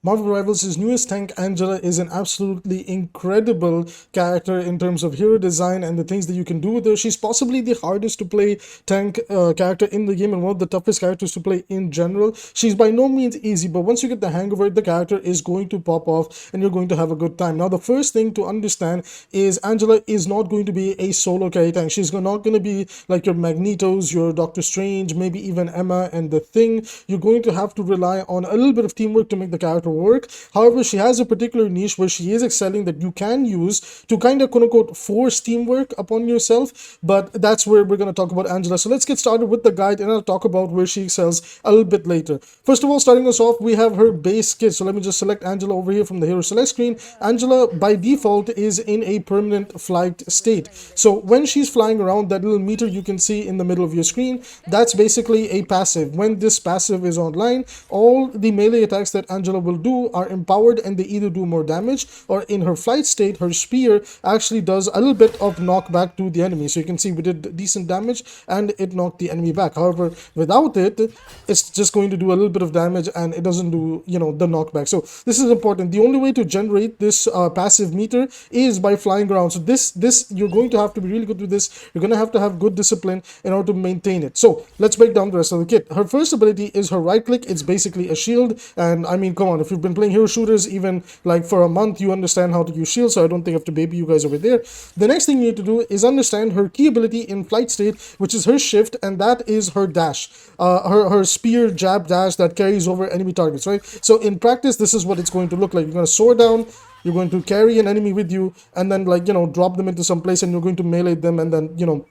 Marvel Rivals' newest tank, Angela, is an absolutely incredible character in terms of hero design and the things that you can do with her. She's possibly the hardest to play tank character in the game and one of the toughest characters to play in general. She's by no means easy, but once you get the hang of it, the character is going to pop off and you're going to have a good time. Now, the first thing to understand is Angela is not going to be a solo carry tank. She's not going to be like your Magnetos, your Doctor Strange, maybe even Emma and the Thing. You're going to have to rely on a little bit of teamwork to make the character work. However, she has a particular niche where she is excelling that you can use to kind of quote unquote force teamwork upon yourself, but that's where we're going to talk about Angela. So let's get started with the guide and I'll talk about where she excels a little bit later. First of all, starting us off, we have her base kit. So let me just select Angela over here from the hero select screen. Angela by default is in a permanent flight state. So when she's flying around, that little meter you can see in the middle of your screen, that's basically a passive. When this passive is online, all the melee attacks that Angela will do are empowered and they either do more damage, or in her flight state, her spear actually does a little bit of knockback to the enemy. So you can see we did decent damage and it knocked the enemy back. However, without it, it's just going to do a little bit of damage and it doesn't do, the knockback. So this is important. The only way to generate this passive meter is by flying around. So this you're going to have to be really good with this. You're going to have good discipline in order to maintain it. So let's break down the rest of the kit. Her first ability is her right click. It's basically a shield, and I mean, come on, if you've been playing hero shooters even like for a month, you understand how to use shield, so I don't think I have to baby you guys over there. The next thing you need to do is understand her key ability in flight state, which is her shift, and that is her dash, her spear jab dash that carries over enemy targets, right? So in practice, this is what it's going to look like. You're going to soar down, you're going to carry an enemy with you, and then drop them into some place, and you're going to melee them, and then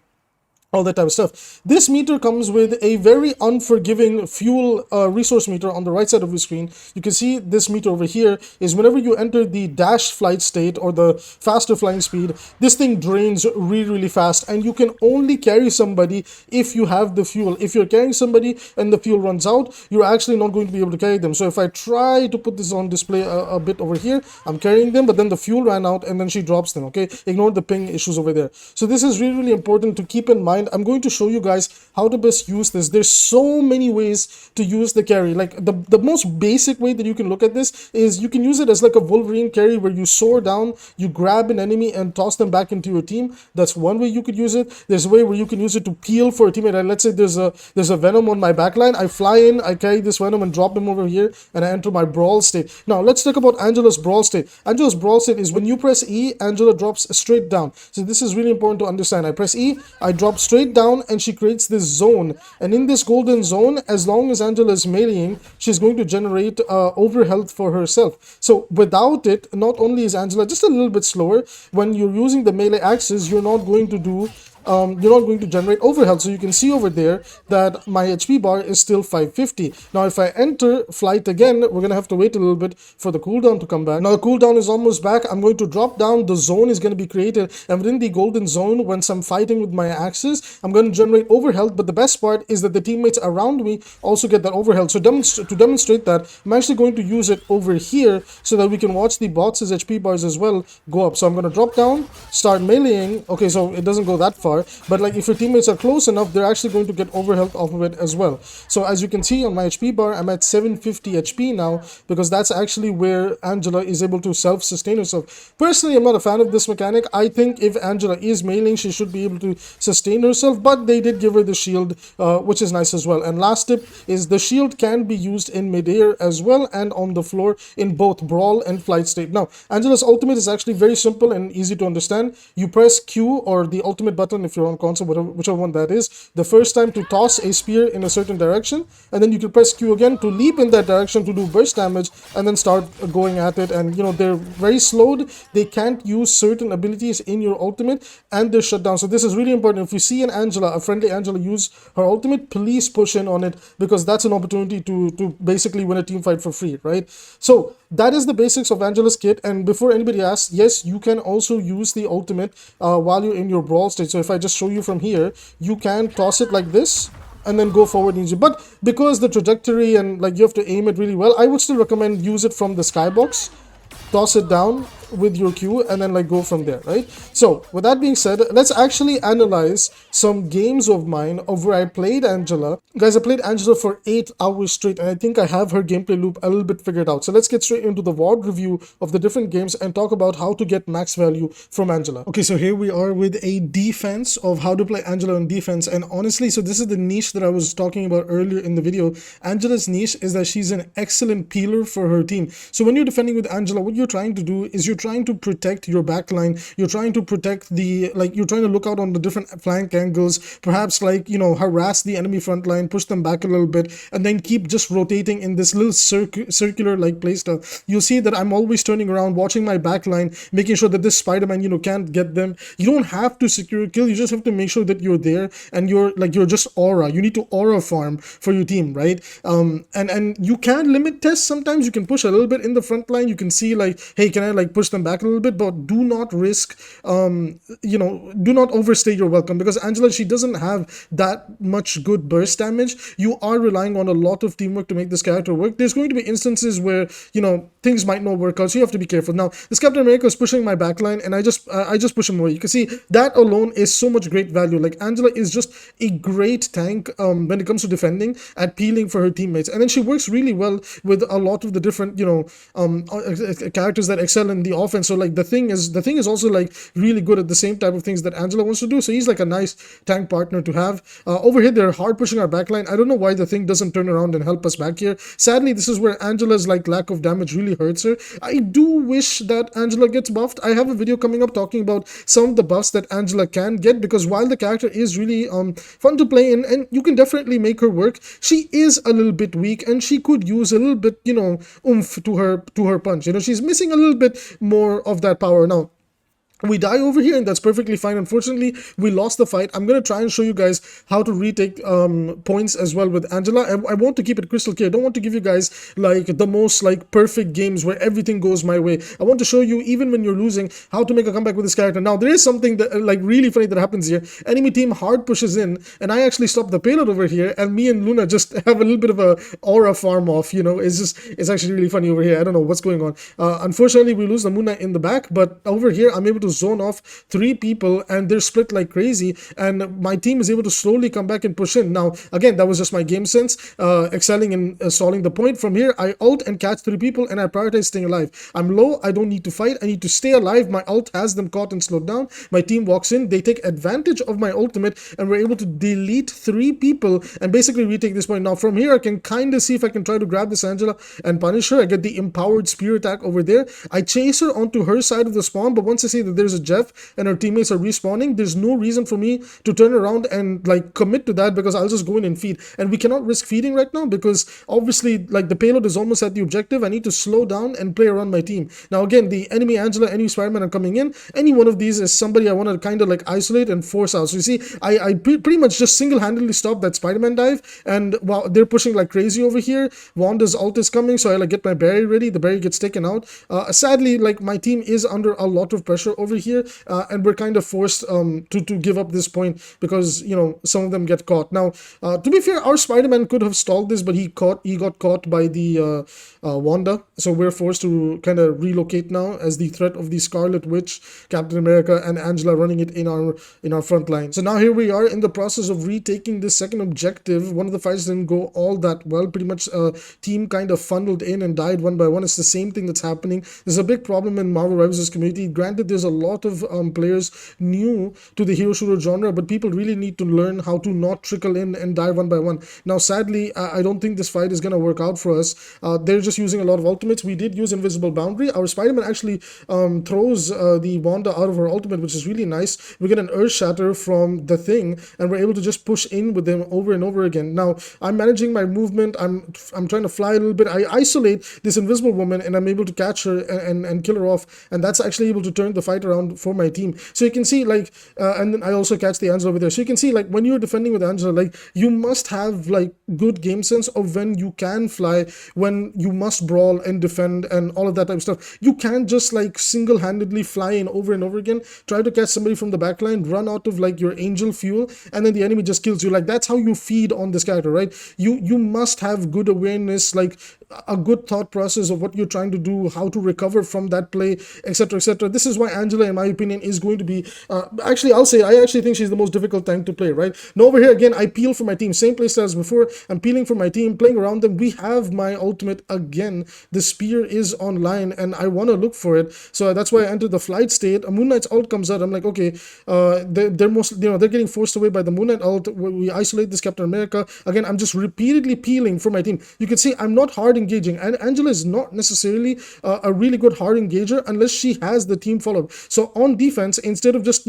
all that type of stuff. This meter comes with a very unforgiving fuel resource meter on the right side of your screen. You can see this meter over here is whenever you enter the dash flight state or the faster flying speed, this thing drains really fast, and you can only carry somebody if you have the fuel. If you're carrying somebody and the fuel runs out, you're actually not going to be able to carry them. So if I try to put this on display a bit over here, I'm carrying them, but then the fuel ran out and then she drops them, okay? Ignore the ping issues over there. So this is really important to keep in mind. I'm going to show you guys how to best use this. There's so many ways to use the carry. Like the most basic way that you can look at this is you can use it as like a Wolverine carry where you soar down, you grab an enemy and toss them back into your team. That's one way you could use it. There's a way where you can use it to peel for a teammate. And let's say there's a Venom on my backline. I fly in, I carry this Venom and drop him over here, and I enter my brawl state. Now let's talk about Angela's brawl state. Angela's brawl state is when you press E, Angela drops straight down. So this is really important to understand. I press E, I drop straight down, and she creates this zone, and in this golden zone, as long as Angela is meleeing, she's going to generate over health for herself. So without it, not only is Angela just a little bit slower, when you're using the melee axis, you're not going to generate overhealth. So you can see over there that my HP bar is still 550. Now if I enter flight again, we're going to have to wait a little bit for the cooldown to come back. Now the cooldown is almost back. I'm going to drop down. The zone is going to be created, and within the golden zone, once I'm fighting with my axes, I'm going to generate overhealth. But the best part is that the teammates around me also get that overhealth. So to demonstrate that, I'm actually going to use it over here so that we can watch the bots' HP bars as well go up. So I'm going to drop down, start meleeing. Okay, so it doesn't go that far, but like if your teammates are close enough, they're actually going to get overhealth off of it as well. So as you can see on my HP bar, I'm at 750 HP now, because that's actually where Angela is able to self-sustain herself. Personally, I'm not a fan of this mechanic. I think if Angela is meleeing, she should be able to sustain herself, but they did give her the shield, which is nice as well. And last tip is the shield can be used in midair as well and on the floor in both brawl and flight state. Now Angela's ultimate is actually very simple and easy to understand. You press Q, or the ultimate button if you're on console, whichever one that is, the first time to toss a spear in a certain direction, and then you can press Q again to leap in that direction to do burst damage, and then start going at it. And they're very slowed. They can't use certain abilities in your ultimate, and they're shut down. So this is really important. If you see a friendly Angela use her ultimate, please push in on it, because that's an opportunity to basically win a team fight for free, right? So that is the basics of Angela's kit. And before anybody asks, yes, you can also use the ultimate while you're in your brawl state. So if I just show you from here, you can toss it like this and then go forward easy. But because the trajectory and you have to aim it really well, I would still recommend use it from the skybox. Toss it down, with your Q and then like go from there, right? So with that being said, let's actually analyze some games of mine of where I played Angela. Guys, I played Angela for 8 hours straight, and I think I have her gameplay loop a little bit figured out. So let's get straight into the VOD review of the different games and talk about how to get max value from Angela. Okay, so here we are with a defense of how to play Angela on defense, and honestly, so this is the niche that I was talking about earlier in the video. Angela's niche is that she's an excellent peeler for her team. So when you're defending with Angela, what you're trying to do is you're trying to protect your backline. You're trying to protect the, like, you're trying to look out on the different flank angles, perhaps like, you know, harass the enemy front line, push them back a little bit, and then keep just rotating in this little circular like playstyle. You'll see that I'm always turning around, watching my backline, making sure that this Spider-Man, you know, can't get them. You don't have to secure a kill. You just have to make sure that you're there and you're just aura. You need to aura farm for your team, right? And you can limit test sometimes. You can push a little bit in the front line. You can see like, hey, can I like push them back a little bit? But do not risk, you know, do not overstay your welcome, because Angela, she doesn't have that much good burst damage. You are relying on a lot of teamwork to make this character work. There's going to be instances where, you know, things might not work out, so you have to be careful. Now, this Captain America is pushing my backline, and I just push him away. You can see that alone is so much great value. Like, Angela is just a great tank when it comes to defending, at peeling for her teammates, and then she works really well with a lot of the different, you know, characters that excel in the offense. So like the thing is also like really good at the same type of things that Angela wants to do. So he's like a nice tank partner to have. Over here, they're hard pushing our backline. I don't know why the thing doesn't turn around and help us back here. Sadly, this is where Angela's like lack of damage really hurts her. I do wish that Angela gets buffed. I have a video coming up talking about some of the buffs that Angela can get, because while the character is really fun to play in and you can definitely make her work, she is a little bit weak and she could use a little bit, you know, oomph to her punch. You know, she's missing a little bit more of that power. Now, we die over here, and that's perfectly fine. Unfortunately, we lost the fight. I'm going to try and show you guys how to retake points as well with Angela. I want to keep it crystal clear. I don't want to give you guys like the most like perfect games where everything goes my way. I want to show you, even when you're losing, how to make a comeback with this character. Now, there is something that like really funny that happens here. Enemy team hard pushes in, and I actually stop the payload over here, and me and Luna just have a little bit of a aura farm off. You know, it's actually really funny over here. I don't know what's going on. Unfortunately, we lose the Muna in the back, but over here, I'm able to zone off 3 people, and they're split like crazy, and my team is able to slowly come back and push in. Now, again, that was just my game sense, excelling in stalling the point. From here, I ult and catch 3 people, and I prioritize staying alive. I'm low, I don't need to fight, I need to stay alive. My ult has them caught and slowed down. My team walks in, they take advantage of my ultimate, and we're able to delete 3 people and basically retake this point. Now, from here, I can kind of see if I can try to grab this Angela and punish her. I get the empowered spear attack over there. I chase her onto her side of the spawn, but once I see that there's a Jeff and her teammates are respawning, there's no reason for me to turn around and like commit to that, because I'll just go in and feed, and we cannot risk feeding right now because obviously like the payload is almost at the objective. I need to slow down and play around my team. Now again, the enemy Angela, enemy Spider-Man are coming in. Any one of these is somebody I want to kind of like isolate and force out. So you see, I pretty much just single-handedly stop that Spider-Man dive, and while they're pushing like crazy over here, Wanda's ult is coming, so I like get my berry ready. The berry gets taken out. Sadly, like my team is under a lot of pressure over here, and we're kind of forced to give up this point because, you know, some of them get caught. Now, to be fair, our Spider-Man could have stalled this, but he got caught by the Wanda, so we're forced to kind of relocate now as the threat of the Scarlet Witch, Captain America, and Angela running it in our front line. So now here we are in the process of retaking this second objective. One of the fights didn't go all that well. Pretty much team kind of funneled in and died one by one. It's the same thing that's happening. There's a big problem in Marvel Rivals' community. Granted, there's a lot of players new to the hero shooter genre, but people really need to learn how to not trickle in and die one by one. Now, sadly, I don't think this fight is going to work out for us. They're just using a lot of ultimates. We did use Invisible Boundary. Our Spider-Man actually throws the Wanda out of her ultimate, which is really nice. We get an Earth Shatter from the Thing, and we're able to just push in with them over and over again. Now, I'm managing my movement. I'm trying to fly a little bit. I isolate this Invisible Woman, and I'm able to catch her and kill her off, and that's actually able to turn the fight around for my team. So you can see, like, and then I also catch the Angela over there. So you can see, like, when you're defending with Angela, like, you must have, like, good game sense of when you can fly, when you must brawl and defend and all of that type of stuff. You can't just, like, single-handedly fly in over and over again, try to catch somebody from the backline, run out of, like, your angel fuel, and then the enemy just kills you. Like, that's how you feed on this character, right? You must have good awareness, like, a good thought process of what you're trying to do, how to recover from that play, etc., etc. This is why Angela, in my opinion, is going to be actually, I'll say I actually think she's the most difficult tank to play, right? Now over here again, I peel for my team, same playstyle as before. I'm peeling for my team, playing around them. We have my ultimate again. The spear is online and I want to look for it, so that's why I entered the flight state. A Moon Knight's ult comes out. I'm like, okay, they're most, they're getting forced away by the Moon Knight ult. We isolate this Captain America. Again, I'm just repeatedly peeling for my team. You can see I'm not hard engaging, and Angela is not necessarily a really good hard engager unless she has the team follow. So on defense, instead of just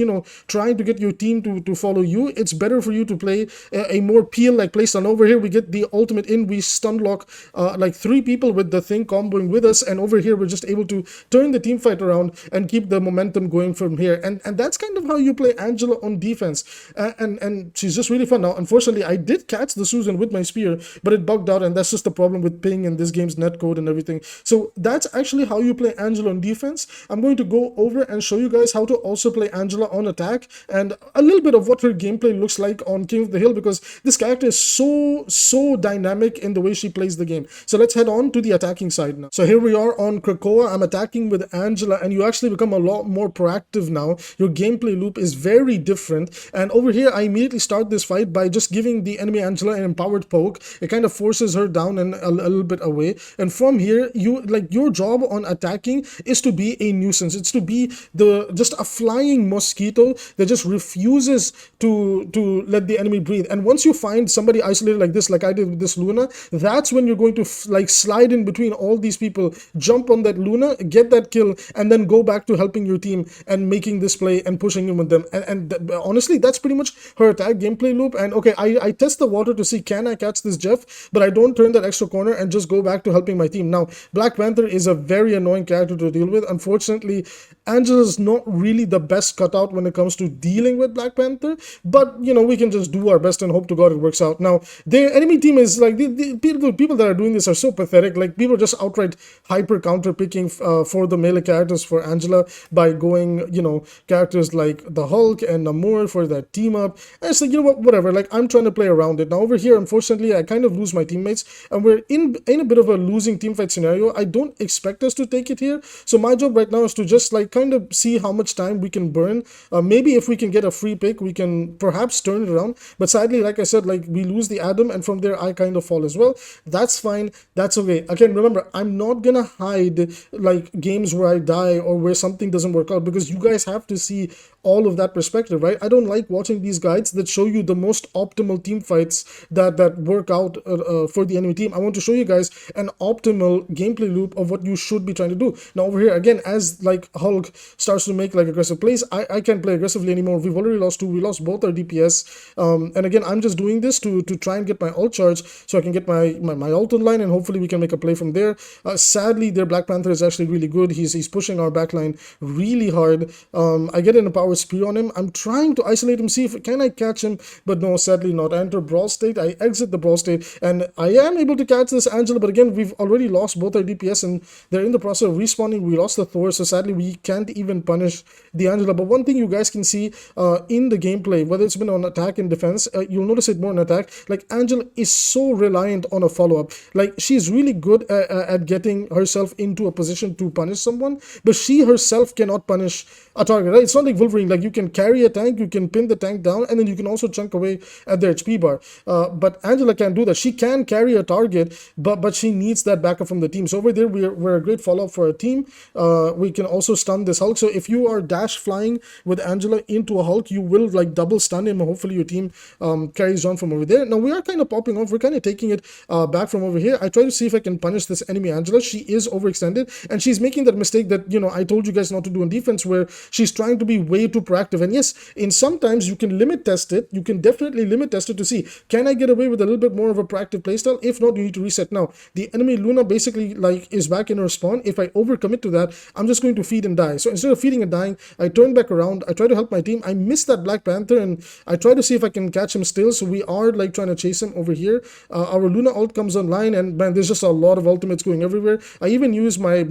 trying to get your team to follow you, it's better for you to play a more peel like play style. Over here we get the ultimate in, we stun lock like 3 people with the thing comboing with us, and over here we're just able to turn the team fight around and keep the momentum going from here. And that's kind of how you play Angela on defense. And she's just really fun. Now unfortunately I did catch the Susan with my spear, but it bugged out, and that's just the problem with ping in this game's netcode and everything. So that's actually how you play Angela on defense. I'm going to go over and show you guys how to also play Angela on attack, and a little bit of what her gameplay looks like on King of the Hill, because this character is so dynamic in the way she plays the game. So let's head on to the attacking side now. So here we are on Krakoa. I'm attacking with Angela, and you actually become a lot more proactive now. Your gameplay loop is very different, and over here I immediately start this fight by just giving the enemy Angela an empowered poke. It kind of forces her down and a little bit away, and from here you like, your job on attacking is to be a nuisance. It's to be just a flying mosquito that just refuses to let the enemy breathe. And once you find somebody isolated like this, like I did with this Luna, that's when you're going to like slide in between all these people, jump on that Luna, get that kill, and then go back to helping your team and making this play and pushing in with them. And honestly, that's pretty much her attack gameplay loop. And okay, I test the water to see, can I catch this Jeff, but I don't turn that extra corner and just go back to helping my team. Now Black Panther is a very annoying character to deal with. Unfortunately, Angela's not really the best cutout when it comes to dealing with Black Panther, but we can just do our best and hope to God it works out. Now the enemy team is like, the people that are doing this are so pathetic. Like, people are just outright hyper counter picking for the melee characters for Angela by going characters like the Hulk and Namor for that team up, and it's like, whatever, like I'm trying to play around it. Now over here, unfortunately, I kind of lose my teammates, and we're in a bit of a losing team fight scenario. I don't expect us to take it here, so my job right now is to just like kind of see how much time we can burn. Maybe if we can get a free pick, we can perhaps turn it around, but sadly, like I said, like we lose the Adam, and from there I kind of fall as well. That's fine, that's okay. Again, remember, I'm not gonna hide like games where I die or where something doesn't work out, because you guys have to see all of that perspective, right? I don't like watching these guides that show you the most optimal team fights that work out for the enemy team. I want to show you guys an optimal gameplay loop of what you should be trying to do. Now over here, again, as like Hulk starts to make like aggressive plays, I can't play aggressively anymore. We've already lost 2. We lost both our DPS, and again, I'm just doing this to try and get my ult charge so I can get my ult online, and hopefully we can make a play from there. Sadly, their Black Panther is actually really good. He's pushing our backline really hard. I get an empowered spear on him. I'm trying to isolate him, see if can I catch him, but no, sadly not. I enter brawl state, I exit the brawl state, and I am able to catch this Angela, but again, we've already lost both our DPS, and they're in the process of respawning. We lost the Thor, so sadly we can't even punish the Angela. But one thing you guys can see in the gameplay, whether it's been on attack and defense, you'll notice it more on attack. Like, Angela is so reliant on a follow-up. Like, she's really good at getting herself into a position to punish someone, but she herself cannot punish a target, right? It's not like Wolverine. Like, you can carry a tank, you can pin the tank down, and then you can also chunk away at their HP bar. But Angela can't do that. She can carry a target, but she needs that backup from the team. So over there, we're a great follow-up for a team. We can also stun this Hulk. So if you are dash flying with Angela into a Hulk, you will like double stun him. Hopefully your team carries on from over there. Now we are kind of popping off. We're kind of taking it back from over here. I try to see if I can punish this enemy Angela. She is overextended, and she's making that mistake that I told you guys not to do on defense, where she's trying to be way too proactive. And yes, in sometimes you can limit test it. You can definitely limit test it to see, can I get away with a little bit more of a proactive playstyle? If not, you need to reset. Now the enemy Luna basically like is back in her spawn. If I overcommit to that, I'm just going to feed and die. So instead of feeding and dying, I turn back around. I try to help my team. I miss that Black Panther, and I try to see if I can catch him still. So we are like trying to chase him over here. Our Luna ult comes online, and man, there's just a lot of ultimates going everywhere. I even use my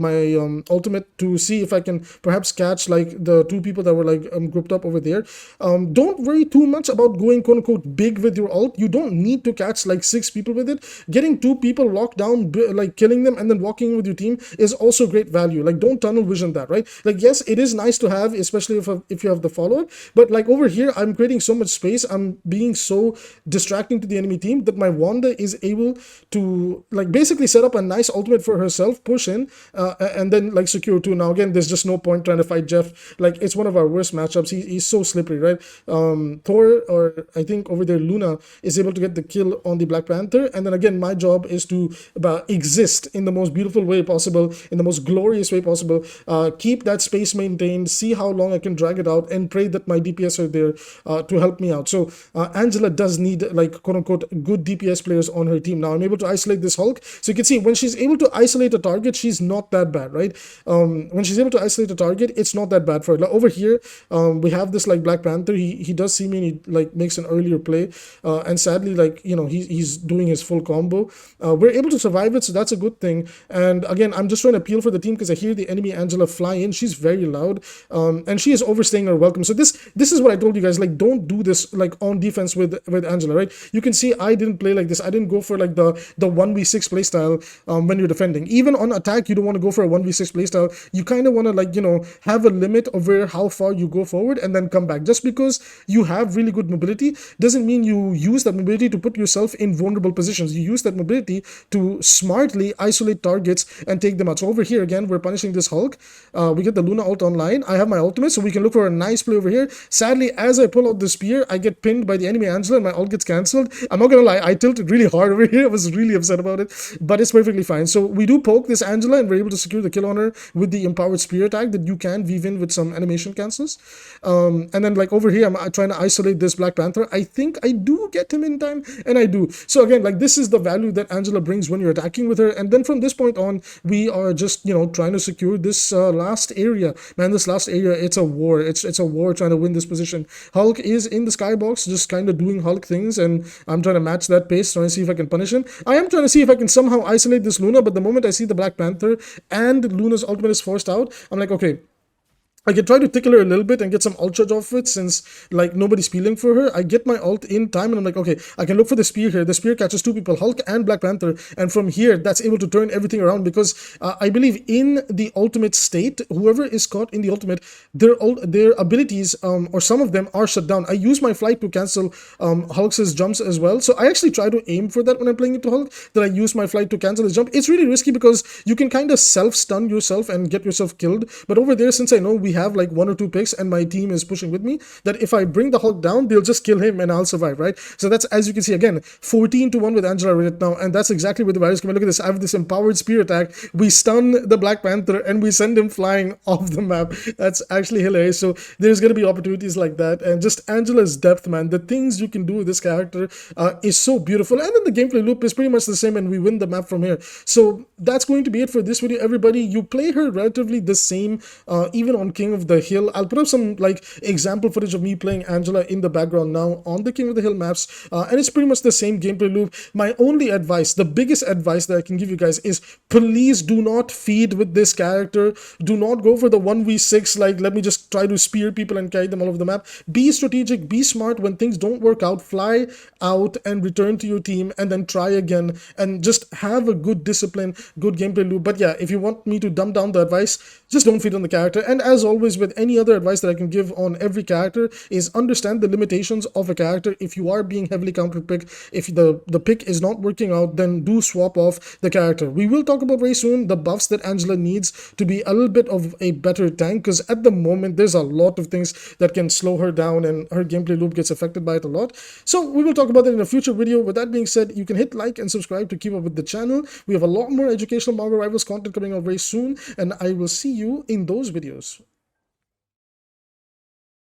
ultimate to see if I can perhaps catch like the 2 people that were like grouped up over there. Don't worry too much about going quote unquote big with your ult. You don't need to catch like 6 people with it. Getting 2 people locked walk down, like killing them and then walking in with your team is also great value. Like, don't tunnel vision that, right? Like, yes, it is nice to have, especially if you have the follow-up, but like over here, I'm creating so much space, I'm being so distracting to the enemy team that my Wanda is able to like basically set up a nice ultimate for herself, push in, and then like secure two. Now again, there's just no point trying to fight Jeff. Like, it's one of our worst matchups. He's so slippery, right? Thor, or I think over there Luna, is able to get the kill on the Black Panther, and then again my job is to exist in the most beautiful way possible, in the most glorious way possible, keep that space maintained, see how long I can drag it out, and pray that my DPS are there to help me out. So Angela does need like quote unquote good DPS players on her team. Now I'm able to isolate this Hulk, so you can see when she's able to isolate a target, she's not that bad, right? When she's able to isolate a target, it's not that bad for her. Like over here, we have this like Black Panther. He does see me, and he like makes an earlier play, and sadly, like, you know, he's doing his full combo. We're able to survive it, so that's a good thing. And again, I'm just trying to appeal for the team because I hear the enemy Angela fly in. She's very loud, and she is overstaying her welcome. So this is what I told you guys. Like, don't do this like on defense with Angela, right? You can see I didn't play like this. I didn't go for like the 1v6 playstyle when you're defending. Even on attack, you don't want to go for a 1v6 playstyle. You kind of want to, like, you know, have a limit of how far you go forward and then come back. Just because you have really good mobility doesn't mean you use that mobility to put yourself in vulnerable positions. You use that mobility to smartly isolate targets and take them out. So over here again, we're punishing this Hulk. We get the Luna ult online. I have my ultimate, so we can look for a nice play over here. Sadly, as I pull out the spear, I get pinned by the enemy Angela and my ult gets cancelled. I'm not gonna lie, I tilted really hard over here. I was really upset about it, but it's perfectly fine. So we do poke this Angela, and we're able to secure the kill on her with the empowered spear attack that you can weave in with some animation cancels. And then like over here, I'm trying to isolate this Black Panther. I think I do get him in time, and I do. So again, like, this is the value that Angela brings when you're attacking with her. And then from this point on, we are just, you know, trying to secure this last area. Man, this last area, it's a war. It's a war trying to win this position. Hulk is in the skybox, just kind of doing Hulk things, and I'm trying to match that pace, trying to see if I can punish him. I am trying to see if I can somehow isolate this Luna, but the moment I see the Black Panther and Luna's ultimate is forced out, I'm like, okay, I can try to tickle her a little bit and get some ult charge off it, since like nobody's peeling for her. I get my ult in time, and I'm like, okay, I can look for the spear here. The spear catches two people, Hulk and Black Panther, and from here that's able to turn everything around, because I believe in the ultimate state, whoever is caught in the ultimate, their abilities or some of them are shut down. I use my flight to cancel Hulk's jumps as well, so I actually try to aim for that when I'm playing it to Hulk, that I use my flight to cancel his jump. It's really risky because you can kind of self-stun yourself and get yourself killed, but over there, since I know we have like 1 or 2 picks and my team is pushing with me, that if I bring the Hulk down, they'll just kill him and I'll survive, right? So that's, as you can see, again, 14-1 with Angela right now, and that's exactly where the value is coming. Look at this. I have this empowered spear attack. We stun the Black Panther and we send him flying off the map. That's actually hilarious. So there's going to be opportunities like that, and just Angela's depth, man, the things you can do with this character is so beautiful. And then the gameplay loop is pretty much the same, and we win the map from here. So that's going to be it for this video, everybody. You play her relatively the same, even on King of the Hill. I'll put up some like example footage of me playing Angela in the background now on the King of the Hill maps, and it's pretty much the same gameplay loop. My only advice, the biggest advice that I can give you guys, is please do not feed with this character. Do not go for the 1v6, like let me just try to spear people and carry them all over the map. Be strategic, be smart. When things don't work out, fly out and return to your team and then try again, and just have a good discipline, good gameplay loop. But yeah, if you want me to dumb down the advice, just don't feed on the character. And as always, with any other advice that I can give on every character, is understand the limitations of a character. If you are being heavily counter pick, if the pick is not working out, then do swap off the character. We will talk about very soon the buffs that Angela needs to be a little bit of a better tank, because at the moment there's a lot of things that can slow her down and her gameplay loop gets affected by it a lot. So we will talk about that in a future video. With that being said, you can hit like and subscribe to keep up with the channel. We have a lot more educational Marvel Rivals content coming out very soon, and I will see you in those videos.